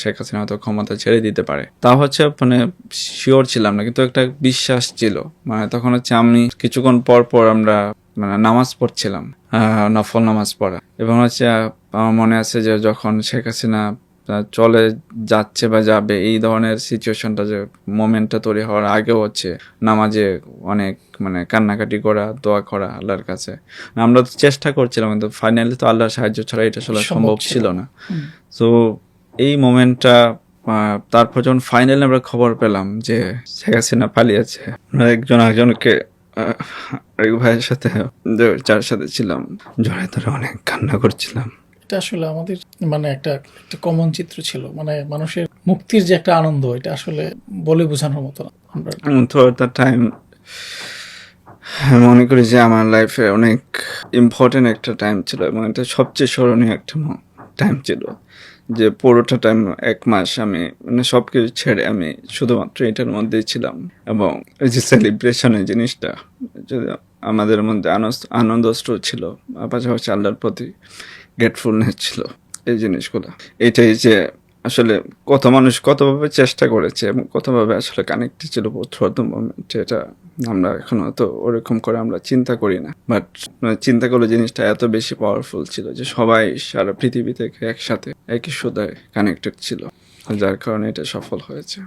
শেখ হাসিনা হয়তো ক্ষমতা ছেড়ে দিতে পারে, তা হচ্ছে মানে শিওর ছিলাম না, কিন্তু একটা বিশ্বাস ছিল। মানে তখন হচ্ছে আমি কিছুক্ষণ পর পর আমরা মানে নামাজ পড়ছিলাম, নফল নামাজ পড়া, এবং হচ্ছে আমার মনে আছে যে যখন শেখ হাসিনা চলে যাচ্ছে বা যাবে, এই ধরনের সিচুয়েশনটা, যে মোমেন্টটা তৈরি হওয়ার আগেও হচ্ছে নামাজে অনেক মানে কান্নাকাটি করা, দোয়া করা আল্লাহর কাছে। আমরা তো চেষ্টা করছিলাম, কিন্তু ফাইনালি তো আল্লাহর সাহায্য ছাড়া এটা আসলে সম্ভব ছিল না। তো এই মোমেন্টটা, তারপর যখন ফাইনালি আমরা খবর পেলাম যে শেখ হাসিনা পালিয়েছে, আমরা একজন একজনকে আরেক ভাইয়ের সাথে, যার সাথে ছিলাম, জড়ায় ধরে অনেক কান্না করছিলাম। এটা আসলে আমাদের মানে একটা কমন চিত্র ছিল, মানে মানুষের মুক্তির যে একটা আনন্দ, এটা আসলে বলে বোঝানোর মতো না। আমরা থ্রু দ্য টাইম মনে করি যে আমার লাইফে অনেক ইম্পর্টেন্ট একটা টাইম ছিল, এবং এটা সবচেয়ে স্মরণীয় একটা টাইম ছিল, যে পুরোটা টাইম 1 মাস আমি মানে সব কিছু ছেড়ে আমি শুধুমাত্র এটার মধ্যেই ছিলাম। এবং এই যে সেলিব্রেশনের জিনিসটা, যে আমাদের মধ্যে আনন্দ ছিল, পাশাপাশি আল্লাহর প্রতি গ্রেটফুলনেস ছিল, এই জিনিসগুলো, এটাই যে আসলে কত মানুষ কতভাবে চেষ্টা করেছে এবং কতভাবে আসলে কানেক্টেড ছিল থ্রুআউট দ্য মোমেন্ট, এটা আমরা এখন তো ওরকম করে আমরা চিন্তা করি না, বাট চিন্তা করলে জিনিসটা এত বেশি পাওয়ারফুল ছিল যে সবাই সারা পৃথিবী থেকে একসাথে একই সুতায় কানেক্টেড ছিল, যার কারণে এটা সফল হয়েছে।